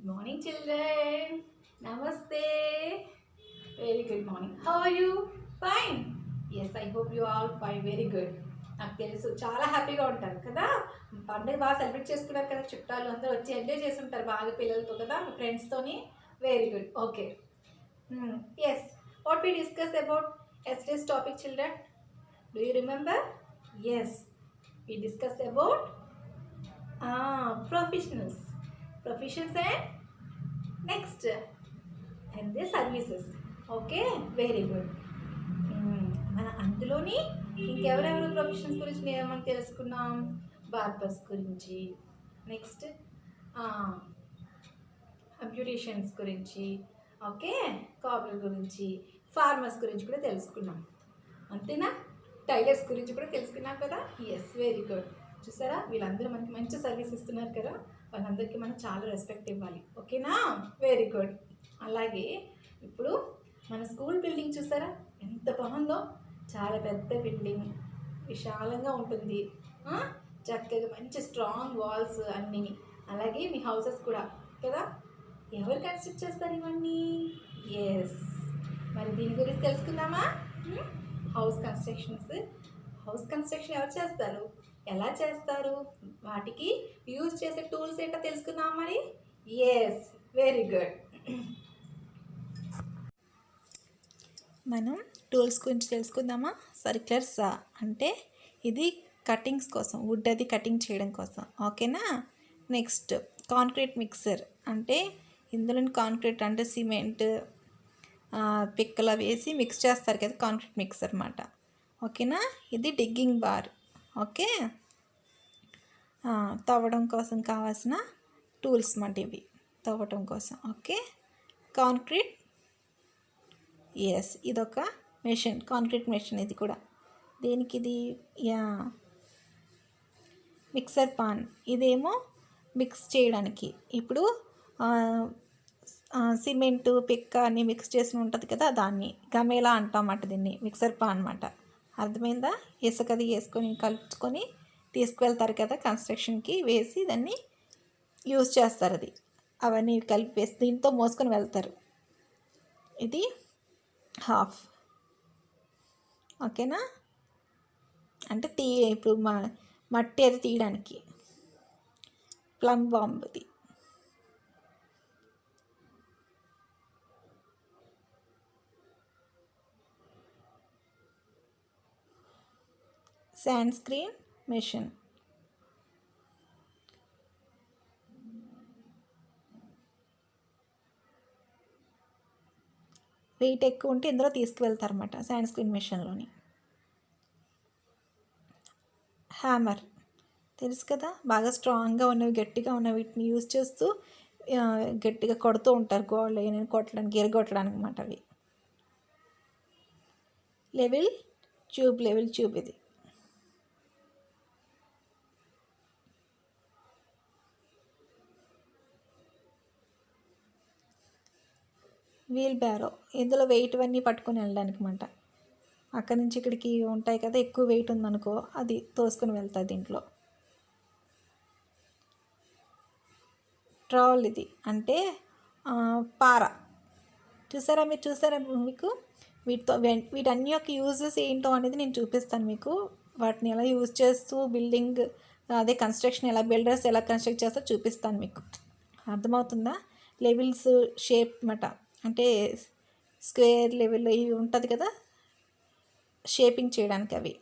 morning, children. Namaste. Very good morning. How are you? Fine. Yes, I hope you all fine. Very good. నాకు తెలుసు చాలా హ్యాపీగా ఉంటారు కదా. పండుగ బాగా సెలబ్రేట్ చేసుకున్నారు కదా, చుట్టాలు అందరూ వచ్చి ఎంజాయ్ చేస్తుంటారు బాగా పిల్లలతో కదా, ఫ్రెండ్స్తోని. Very good. Okay. Yes, what we discuss about yesterday's topic, children? Do you remember? Yes, we discussed about professionals, professions, and next and the services. Okay, very good. మన అందులోని ఇంకెవరెవరు ప్రొఫెషన్స్ గురించి మనం తెలుసుకున్నాం. బార్బర్స్ గురించి, నెక్స్ట్ బ్యూటిషియన్స్ గురించి, okay, cobbler గురించి, farmers గురించి కూడా తెలుసుకున్నాం. అంతేనా? టైలర్స్ గురించి కూడా తెలుసుకున్నాం కదా. Yes, very good. చూసారా, వీళ్ళందరూ మనకి మంచి సర్వీస్ ఇస్తున్నారు కదా, వాళ్ళందరికీ మనం చాలా రెస్పెక్ట్ ఇవ్వాలి. ఓకేనా? Very good. అలాగే ఇప్పుడు మన స్కూల్ బిల్డింగ్ చూసారా ఎంత బాగుందో. చాలా పెద్ద బిల్డింగ్, విశాలంగా ఉంటుంది, చక్కగా మంచి స్ట్రాంగ్ వాల్స్ అన్నీ. అలాగే మీ హౌసెస్ కూడా కదా. ఎవరు కన్స్ట్రక్ట్ చేస్తారు ఇవన్నీ? ఎస్, మరి దీని గురించి తెలుసుకుందామా? హౌస్ కన్స్ట్రక్షన్ ఎవరు చేస్తారు, ఎలా చేస్తారు, వాటికి యూజ్ చేసే టూల్స్ ఏంటో తెలుసుకుందాం మరి. Yes, very good. మనం టూల్స్ గురించి తెలుసుకుందామా. సర్క్యులర్స్ అంటే ఇది కటింగ్స్ కోసం, వుడ్ అది కటింగ్ చేయడం కోసం. ఓకేనా? నెక్స్ట్ కాంక్రీట్ మిక్సర్ అంటే ఇందులో కాంక్రీట్ అంటే సిమెంట్ పిక్కలు వేసి మిక్స్ చేస్తారు కదా, కాంక్రీట్ మిక్సర్ అన్నమాట. ఓకేనా? ఇది డిగ్గింగ్ బార్. ఓకే, తవ్వడం కోసం కావాల్సిన టూల్స్ అన్నమాట ఇవి, తవ్వడం కోసం. Okay, concrete. ఎస్, ఇదొక మెషిన్, కాంక్రీట్ మెషిన్. ఇది కూడా దేనికి? ఇది మిక్సర్ పాన్. ఇదేమో మిక్స్ చేయడానికి. ఇప్పుడు సిమెంటు పిక్క అన్నీ మిక్స్ చేసి ఉంటుంది కదా, దాన్ని గమేలా అంటామన్నమాట. దీన్ని మిక్సర్ పాన్ అన్నమాట. అర్థమైందా? ఇసుకది వేసుకొని కలుపుకొని తీసుకువెళ్తారు కదా కన్స్ట్రక్షన్కి, వేసి దాన్ని యూజ్ చేస్తారు. అది అవన్నీ కలిపి వేసి దీంతో మోసుకొని వెళ్తారు. ఇది హాఫ్. ఓకేనా? అంటే ఇప్పుడు మట్టి అది తీయడానికి. ప్లమ్ బాంబుది. Sand screen machine. వెయిట్ ఎక్కువ ఉంటే ఇందులో తీసుకువెళ్తారన్నమాట శాండ్ స్క్రీన్ మెషిన్లోని. హ్యామర్ తెలుసు కదా, బాగా స్ట్రాంగ్గా ఉన్నవి, గట్టిగా ఉన్నవి, వీటిని యూజ్ చేస్తూ గట్టిగా కొడుతూ ఉంటారు గోడలు ఏమైనా కొట్టడానికి, ఎరగొట్టడానికి అన్నమాట అవి. లెవెల్ ట్యూబ్ ఇది. వీల్ బ్యారో, ఇందులో వెయిట్ అన్నీ పట్టుకొని వెళ్ళడానికి అన్నమాట. అక్కడి నుంచి ఇక్కడికి ఉంటాయి కదా, ఎక్కువ వెయిట్ ఉందనుకో అది తోసుకొని వెళ్తుంది దీంట్లో. ట్రావెల్ ఇది అంటే పార. చూసారా మీకు వీటన్ని యొక్క యూజెస్ ఏంటో అనేది నేను చూపిస్తాను మీకు. వాటిని ఎలా యూజ్ చేస్తూ బిల్డింగ్ అదే కన్స్ట్రక్షన్ బిల్డర్స్ ఎలా కన్స్ట్రక్ట్ చేస్తారో చూపిస్తాను మీకు. అర్థమవుతుందా? లెవెల్స్ షేప్ అన్నమాట. అంటే స్క్వేర్ లెవెల్ ఇవి ఉంటుంది కదా, షేపింగ్ చేయడానికి అవి.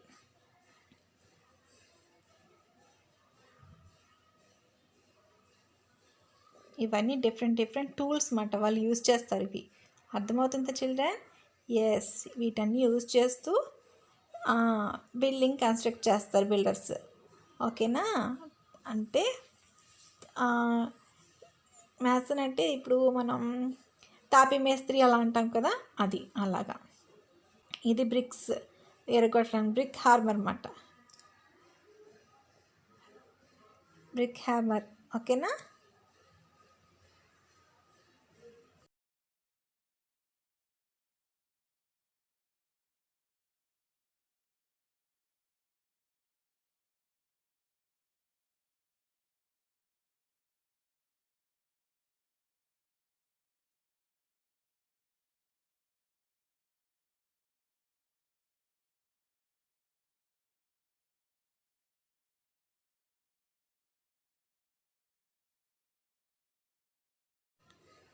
ఇవన్నీ డిఫరెంట్ టూల్స్ అన్నమాట, వాళ్ళు యూజ్ చేస్తారు ఇవి. అర్థమవుతుందా చిల్డ్రన్? ఎస్, వీటన్నీ యూజ్ చేస్తూ బిల్డింగ్ కన్స్ట్రక్ట్ చేస్తారు బిల్డర్స్. ఓకేనా? అంటే మ్యాథ్స్ అంటే ఇప్పుడు మనం తాపీ మేస్త్రి అలా అంటాం కదా, అది అలాగా. ఇది బ్రిక్స్ ఎరగొట్టడానికి బ్రిక్ హార్మర్ అన్నమాట. Brick hammer. ఓకేనా?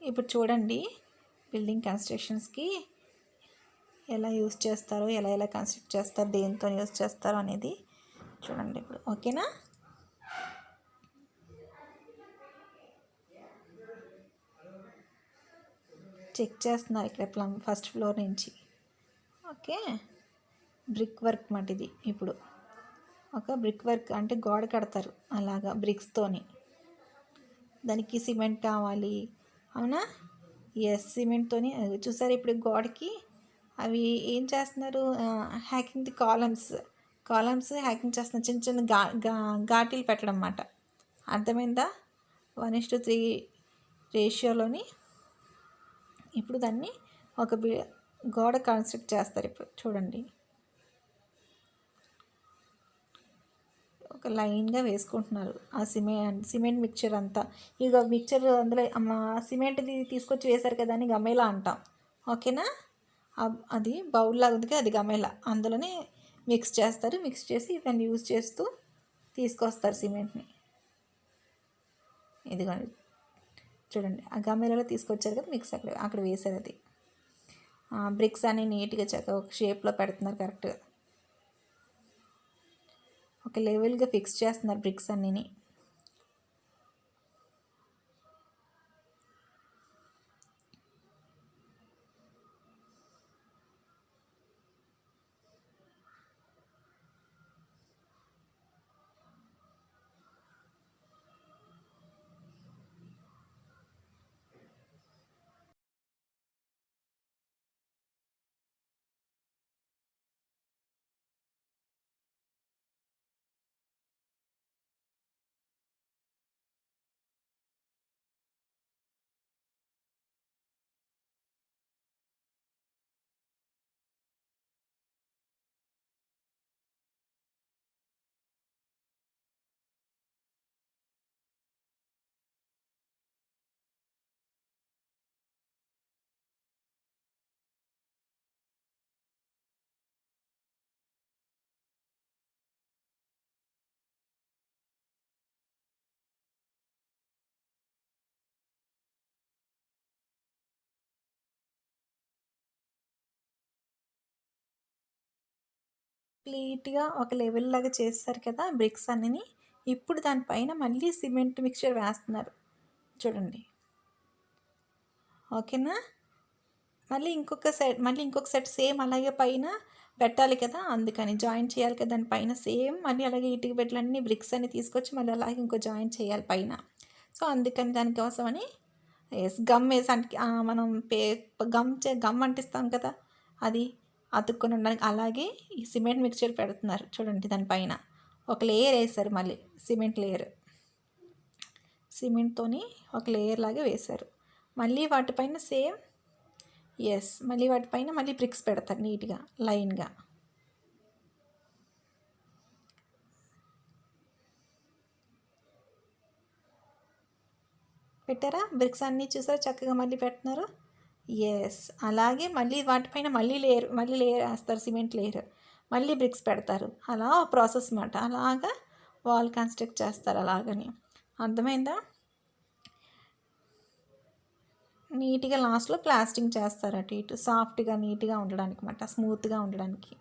ఇప్పుడు చూడండి బిల్డింగ్ కన్స్ట్రక్షన్స్కి ఎలా యూస్ చేస్తారో, ఎలా ఎలా కన్స్ట్రక్ట్ చేస్తారు, దేంతో యూస్ చేస్తారో అనేది చూడండి ఇప్పుడు. ఓకేనా? చెక్ చేస్తున్నారు ఇక్కడ ఫస్ట్ ఫ్లోర్ నుంచి. ఓకే, బ్రిక్ వర్క్ మాట ఇది. ఇప్పుడు ఒక బ్రిక్ వర్క్ అంటే గోడ కడతారు అలాగా బ్రిక్స్తోని. దానికి సిమెంట్ కావాలి, అవునా? ఎస్, సిమెంట్తోని. చూసారు ఇప్పుడు గోడకి అవి ఏం చేస్తున్నారు, హ్యాకింగ్ ది కాలమ్స్ హ్యాకింగ్ చేస్తున్నారు, చిన్న చిన్న ఘాటీలు పెట్టడం అన్నమాట. అర్థమైందా? 1:3 రేషియోలోని ఇప్పుడు దాన్ని ఒక గోడ కన్స్ట్రక్ట్ చేస్తారు. ఇప్పుడు చూడండి, ఒక లైన్గా వేసుకుంటున్నారు ఆ సిమెంట్ మిక్చర్ అంతా. ఇక మిక్చర్ అందులో సిమెంట్ది తీసుకొచ్చి వేశారు కదా అని గమేలా అంటాం. ఓకేనా? అది బౌల్ లాగా ఉంది కదా, అది గమేలా. అందులోనే మిక్స్ చేస్తారు. మిక్స్ చేసి దాన్ని యూజ్ చేస్తూ తీసుకొస్తారు సిమెంట్ని. ఇదిగోండి చూడండి, ఆ గమేలలో తీసుకొచ్చారు కదా మిక్స్, అక్కడ వేశారు. అది బ్రిక్స్ అన్ని నీట్గా ఒక షేప్లో పెడుతున్నారు కరెక్ట్గా. ఒక లెవెల్గా ఫిక్స్ చేస్తున్నారు బ్రిక్స్ అన్నిని. కంప్లీట్గా ఒక లెవెల్ లాగా చేస్తారు కదా బ్రిక్స్ అన్నీ. ఇప్పుడు దానిపైన మళ్ళీ సిమెంట్ మిక్చర్ వేస్తున్నారు చూడండి. ఓకేనా? మళ్ళీ ఇంకొక సెట్ సేమ్ అలాగే పైన పెట్టాలి కదా, అందుకని జాయిన్ చేయాలి కదా దానిపైన సేమ్. మళ్ళీ అలాగే ఇటుక పెట్టలన్నీ బ్రిక్స్ అన్ని తీసుకొచ్చి మళ్ళీ అలాగే ఇంకో జాయిన్ చేయాలి పైన. సో అందుకని దానికోసమని గమ్ వేసి మనం గమ్ అంటిస్తాం కదా, అది అతుక్కొని ఉండడానికి అలాగే ఈ సిమెంట్ మిక్చర్ పెడుతున్నారు చూడండి. దానిపైన ఒక లేయర్ వేశారు, మళ్ళీ సిమెంట్తోని ఒక లేయర్ లాగా వేశారు. మళ్ళీ వాటిపైన సేమ్ మళ్ళీ వాటిపైన మళ్ళీ బ్రిక్స్ పెడతారు నీట్గా లైన్గా. పెట్టారా? బ్రిక్స్ అన్నీ చూసారా చక్కగా మళ్ళీ పెడుతున్నారు. అలాగే మళ్ళీ వాటిపైన మళ్ళీ లేయర్ వేస్తారు, సిమెంట్ లేయర్. మళ్ళీ బ్రిక్స్ పెడతారు. అలా ప్రాసెస్ అన్నమాట. అలాగా వాల్ కన్స్ట్రక్ట్ చేస్తారు అలాగని. అర్థమైందా? నీట్గా లాస్ట్లో ప్లాస్టింగ్ చేస్తారు అటు ఇటు, సాఫ్ట్గా నీట్గా ఉండడానికి అన్నమాట, స్మూత్గా ఉండడానికి.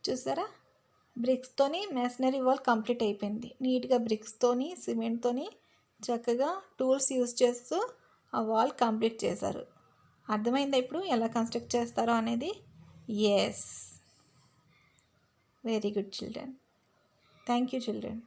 చూసారా, బ్రిక్స్తోని మెషనరీ వాల్ కంప్లీట్ అయిపోయింది. నీట్గా బ్రిక్స్తోని సిమెంట్తోని చక్కగా టూల్స్ యూజ్ చేస్తూ ఆ వాల్ కంప్లీట్ చేశారు. అర్థమైందా ఇప్పుడు ఎలా కన్స్ట్రక్ట్ చేస్తారో అనేది? Yes, very good children. Thank you children.